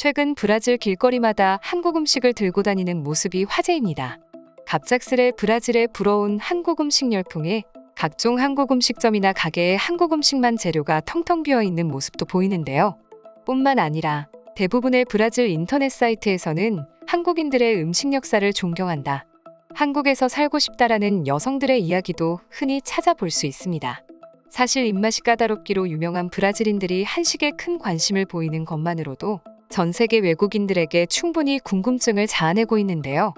최근 브라질 길거리마다 한국 음식을 들고 다니는 모습이 화제입니다. 갑작스레 브라질에 불어온 한국 음식 열풍에 각종 한국 음식점이나 가게에 한국 음식만 재료가 텅텅 비어 있는 모습도 보이는데요. 뿐만 아니라 대부분의 브라질 인터넷 사이트에서는 한국인들의 음식 역사를 존경한다, 한국에서 살고 싶다라는 여성들의 이야기도 흔히 찾아볼 수 있습니다. 사실 입맛이 까다롭기로 유명한 브라질인들이 한식에 큰 관심을 보이는 것만으로도 전 세계 외국인들에게 충분히 궁금증을 자아내고 있는데요.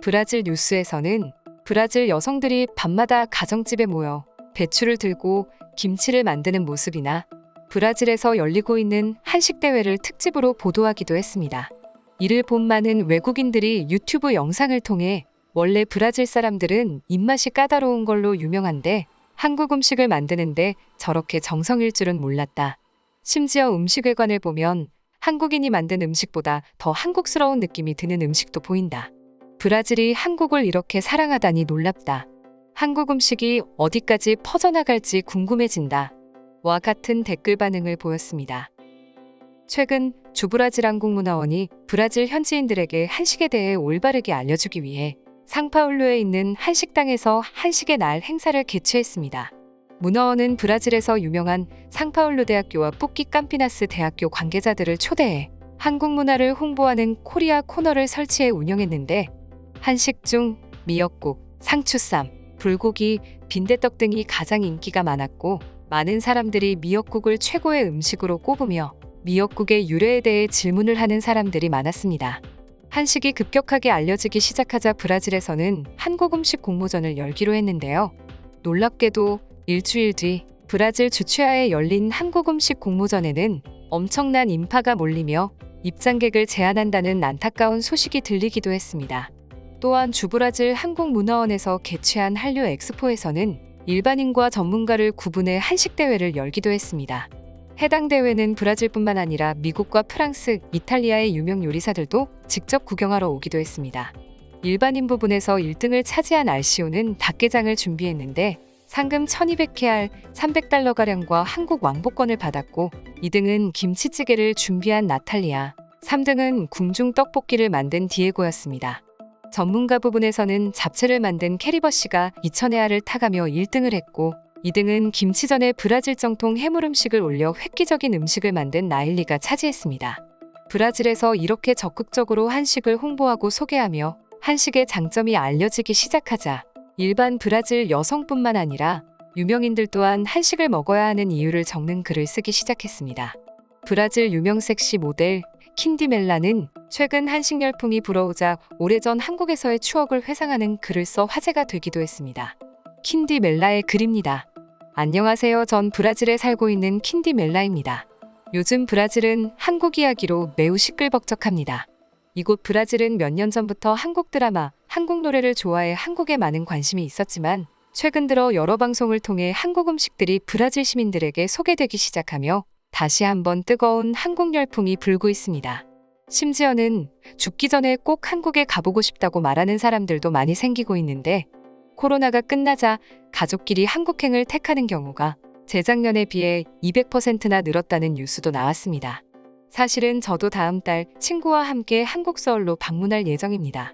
브라질 뉴스에서는 브라질 여성들이 밤마다 가정집에 모여 배추를 들고 김치를 만드는 모습이나 브라질에서 열리고 있는 한식 대회를 특집으로 보도하기도 했습니다. 이를 본 많은 외국인들이 유튜브 영상을 통해 원래 브라질 사람들은 입맛이 까다로운 걸로 유명한데 한국 음식을 만드는데 저렇게 정성일 줄은 몰랐다. 심지어 음식회관을 보면 한국인이 만든 음식보다 더 한국스러운 느낌이 드는 음식도 보인다. 브라질이 한국을 이렇게 사랑하다니 놀랍다. 한국 음식이 어디까지 퍼져나갈지 궁금해진다. 와 같은 댓글 반응을 보였습니다. 최근 주브라질 한국문화원이 브라질 현지인들에게 한식에 대해 올바르게 알려주기 위해 상파울루에 있는 한식당에서 한식의 날 행사를 개최했습니다. 문화원은 브라질에서 유명한 상파울루 대학교와 뿌끼 캄피나스 대학교 관계자들을 초대해 한국 문화를 홍보하는 코리아 코너를 설치해 운영했는데 한식 중 미역국, 상추쌈, 불고기, 빈대떡 등이 가장 인기가 많았고 많은 사람들이 미역국을 최고의 음식으로 꼽으며 미역국의 유래에 대해 질문을 하는 사람들이 많았습니다. 한식이 급격하게 알려지기 시작하자 브라질에서는 한국 음식 공모전을 열기로 했는데요. 놀랍게도 일주일 뒤 브라질 주최하에 열린 한국 음식 공모전에는 엄청난 인파가 몰리며 입장객을 제한한다는 안타까운 소식이 들리기도 했습니다. 또한 주브라질 한국문화원에서 개최한 한류 엑스포에서는 일반인과 전문가를 구분해 한식 대회를 열기도 했습니다. 해당 대회는 브라질뿐만 아니라 미국과 프랑스, 이탈리아의 유명 요리사들도 직접 구경하러 오기도 했습니다. 일반인 부분에서 1등을 차지한 RCO는 닭게장을 준비했는데 상금 1200케알, 300달러가량과 한국 왕복권을 받았고 2등은 김치찌개를 준비한 나탈리아, 3등은 궁중 떡볶이를 만든 디에고였습니다. 전문가 부분에서는 잡채를 만든 캐리버씨가 2000에아를 타가며 1등을 했고 2등은 김치전에 브라질 정통 해물 음식을 올려 획기적인 음식을 만든 나일리가 차지했습니다. 브라질에서 이렇게 적극적으로 한식을 홍보하고 소개하며 한식의 장점이 알려지기 시작하자 일반 브라질 여성뿐만 아니라 유명인들 또한 한식을 먹어야 하는 이유를 적는 글을 쓰기 시작했습니다. 브라질 유명 섹시 모델 킨디 멜라는 최근 한식 열풍이 불어오자 오래전 한국에서의 추억을 회상하는 글을 써 화제가 되기도 했습니다. 킨디 멜라의 글입니다. 안녕하세요. 전 브라질에 살고 있는 킨디 멜라입니다. 요즘 브라질은 한국 이야기로 매우 시끌벅적합니다. 이곳 브라질은 몇 년 전부터 한국 드라마, 한국 노래를 좋아해 한국에 많은 관심이 있었지만 최근 들어 여러 방송을 통해 한국 음식들이 브라질 시민들에게 소개되기 시작하며 다시 한번 뜨거운 한국 열풍이 불고 있습니다. 심지어는 죽기 전에 꼭 한국에 가보고 싶다고 말하는 사람들도 많이 생기고 있는데 코로나가 끝나자 가족끼리 한국행을 택하는 경우가 재작년에 비해 200%나 늘었다는 뉴스도 나왔습니다. 사실은 저도 다음 달 친구와 함께 한국 서울로 방문할 예정입니다.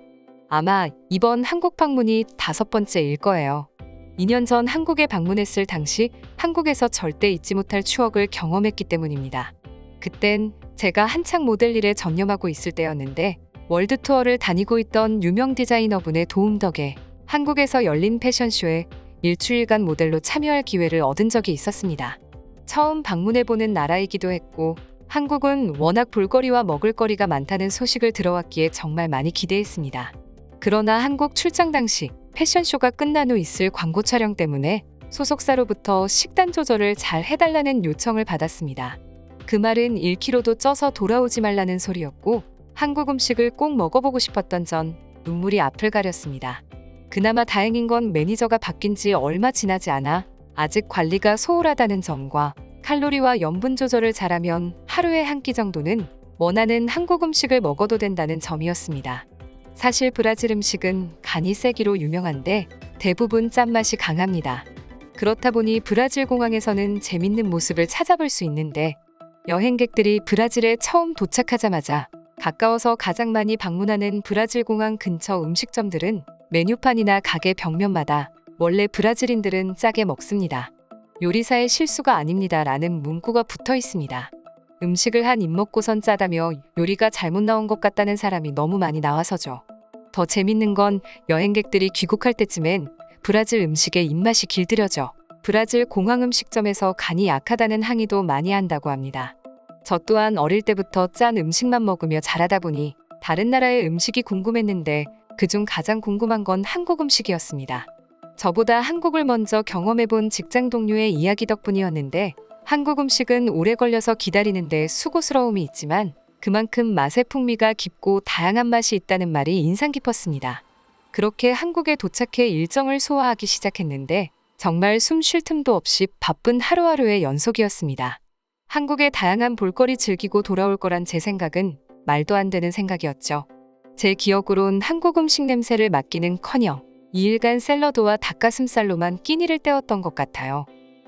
아마 이번 한국 방문이 5번째일 거예요. 2년 전 한국에 방문했을 당시 한국에서 절대 잊지 못할 추억을 경험했기 때문입니다. 그땐 제가 한창 모델 일에 전념하고 있을 때였는데 월드 투어를 다니고 있던 유명 디자이너분의 도움 덕에 한국에서 열린 패션쇼에 일주일간 모델로 참여할 기회를 얻은 적이 있었습니다. 처음 방문해보는 나라이기도 했고 한국은 워낙 볼거리와 먹을거리가 많다는 소식을 들어왔기에 정말 많이 기대했습니다. 그러나 한국 출장 당시 패션쇼가 끝난 후 있을 광고 촬영 때문에 소속사로부터 식단 조절을 잘 해달라는 요청을 받았습니다. 그 말은 1kg도 쪄서 돌아오지 말라는 소리였고 한국 음식을 꼭 먹어보고 싶었던 전 눈물이 앞을 가렸습니다. 그나마 다행인 건 매니저가 바뀐 지 얼마 지나지 않아 아직 관리가 소홀하다는 점과 칼로리와 염분 조절을 잘하면 하루에 한 끼 정도는 원하는 한국 음식을 먹어도 된다는 점이었습니다. 사실 브라질 음식은 간이 세기로 유명한데 대부분 짠맛이 강합니다. 그렇다 보니 브라질 공항에서는 재밌는 모습을 찾아볼 수 있는데 여행객들이 브라질에 처음 도착하자마자 가까워서 가장 많이 방문하는 브라질 공항 근처 음식점들은 메뉴판이나 가게 벽면마다 원래 브라질인들은 짜게 먹습니다. 요리사의 실수가 아닙니다 라는 문구가 붙어 있습니다. 음식을 한 입 먹고선 짜다며 요리가 잘못 나온 것 같다는 사람이 너무 많이 나와서죠. 더 재밌는 건 여행객들이 귀국할 때쯤엔 브라질 음식의 입맛이 길들여져 브라질 공항 음식점에서 간이 약하다는 항의도 많이 한다고 합니다. 저 또한 어릴 때부터 짠 음식만 먹으며 자라다 보니 다른 나라의 음식이 궁금했는데 그중 가장 궁금한 건 한국 음식이었습니다. 저보다 한국을 먼저 경험해본 직장 동료의 이야기 덕분이었는데 한국 음식은 오래 걸려서 기다리는데 수고스러움이 있지만 그만큼 맛의 풍미가 깊고 다양한 맛이 있다는 말이 인상 깊었습니다. 그렇게 한국에 도착해 일정을 소화하기 시작했는데 정말 숨 쉴 틈도 없이 바쁜 하루하루의 연속이었습니다. 한국의 다양한 볼거리 즐기고 돌아올 거란 제 생각은 말도 안 되는 생각이었죠. 제 기억으론 한국 음식 냄새를 맡기는커녕 2일간 샐러드와 닭가슴살로만 끼니를 때웠던 것 같아요.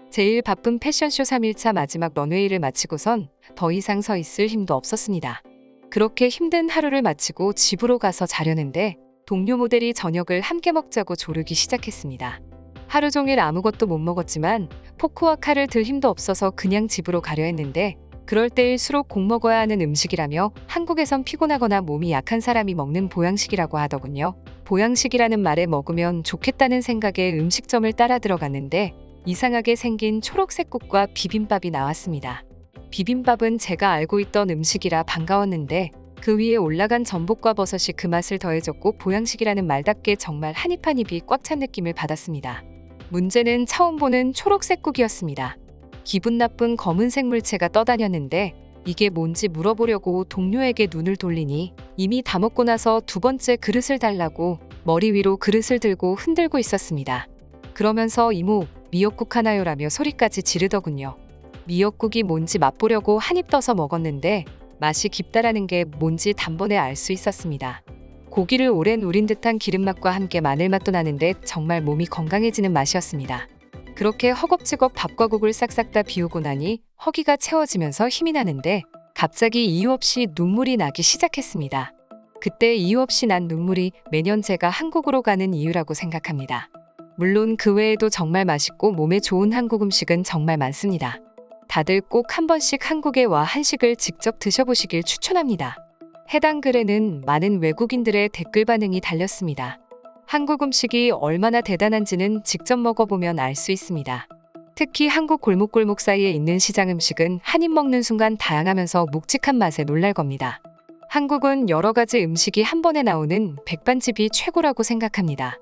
제일 바쁜 패션쇼 3일차 마지막 런웨이를 마치고선 더 이상 서 있을 힘도 없었습니다. 그렇게 힘든 하루를 마치고 집으로 가서 자려는데 동료 모델이 저녁을 함께 먹자고 조르기 시작했습니다. 하루 종일 아무것도 못 먹었지만 포크와 칼을 들 힘도 없어서 그냥 집으로 가려 했는데 그럴 때일수록 꼭 먹어야 하는 음식이라며 한국에선 피곤하거나 몸이 약한 사람이 먹는 보양식이라고 하더군요. 보양식이라는 말에 먹으면 좋겠다는 생각에 음식점을 따라 들어갔는데 이상하게 생긴 초록색 국과 비빔밥이 나왔습니다. 비빔밥은 제가 알고 있던 음식이라 반가웠는데 그 위에 올라간 전복과 버섯이 그 맛을 더해줬고 보양식이라는 말답게 정말 한 입 한 입이 꽉 찬 느낌을 받았습니다. 문제는 처음 보는 초록색 국이었습니다. 기분 나쁜 검은색 물체가 떠다녔는데 이게 뭔지 물어보려고 동료에게 눈을 돌리니 이미 다 먹고 나서 두 번째 그릇을 달라고 머리 위로 그릇을 들고 흔들고 있었습니다. 그러면서 이모, 미역국 하나요라며 소리까지 지르더군요. 미역국이 뭔지 맛보려고 한 입 떠서 먹었는데 맛이 깊다라는 게 뭔지 단번에 알 수 있었습니다. 고기를 오랜 우린 듯한 기름맛과 함께 마늘맛도 나는데 정말 몸이 건강해지는 맛이었습니다. 그렇게 허겁지겁 밥과 국을 싹싹 다 비우고 나니 허기가 채워지면서 힘이 나는데 갑자기 이유 없이 눈물이 나기 시작했습니다. 그때 이유 없이 난 눈물이 매년 제가 한국으로 가는 이유라고 생각합니다. 물론 그 외에도 정말 맛있고 몸에 좋은 한국 음식은 정말 많습니다. 다들 꼭 한 번씩 한국에 와 한식을 직접 드셔보시길 추천합니다. 해당 글에는 많은 외국인들의 댓글 반응이 달렸습니다. 한국 음식이 얼마나 대단한지는 직접 먹어보면 알 수 있습니다. 특히 한국 골목골목 사이에 있는 시장 음식은 한 입 먹는 순간 다양하면서 묵직한 맛에 놀랄 겁니다. 한국은 여러 가지 음식이 한 번에 나오는 백반집이 최고라고 생각합니다.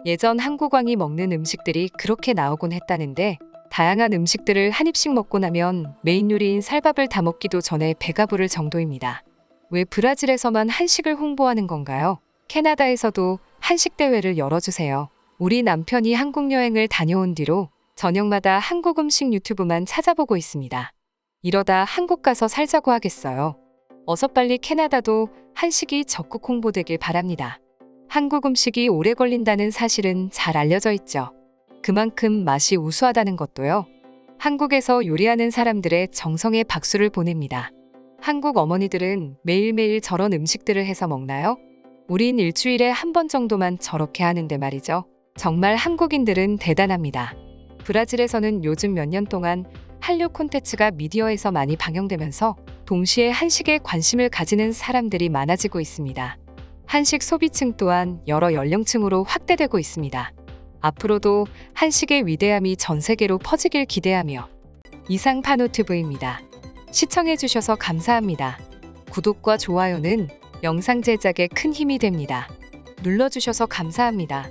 예전 한국왕이 먹는 음식들이 그렇게 나오곤 했다는데 다양한 음식들을 한 입씩 먹고 나면 메인 요리인 살밥을 다 먹기도 전에 배가 부를 정도입니다. 왜 브라질에서만 한식을 홍보하는 건가요? 캐나다에서도 한식 대회를 열어주세요. 우리 남편이 한국 여행을 다녀온 뒤로 저녁마다 한국 음식 유튜브만 찾아보고 있습니다. 이러다 한국 가서 살자고 하겠어요. 어서 빨리 캐나다도 한식이 적극 홍보되길 바랍니다. 한국 음식이 오래 걸린다는 사실은 잘 알려져 있죠. 그만큼 맛이 우수하다는 것도요. 한국에서 요리하는 사람들의 정성에 박수를 보냅니다. 한국 어머니들은 매일매일 저런 음식들을 해서 먹나요? 우린 일주일에 한 번 정도만 저렇게 하는데 말이죠. 정말 한국인들은 대단합니다. 브라질에서는 요즘 몇 년 동안 한류 콘텐츠가 미디어에서 많이 방영되면서 동시에 한식에 관심을 가지는 사람들이 많아지고 있습니다. 한식 소비층 또한 여러 연령층으로 확대되고 있습니다. 앞으로도 한식의 위대함이 전 세계로 퍼지길 기대하며 이상 파노TV입니다. 시청해주셔서 감사합니다. 구독과 좋아요는 영상 제작에 큰 힘이 됩니다. 눌러주셔서 감사합니다.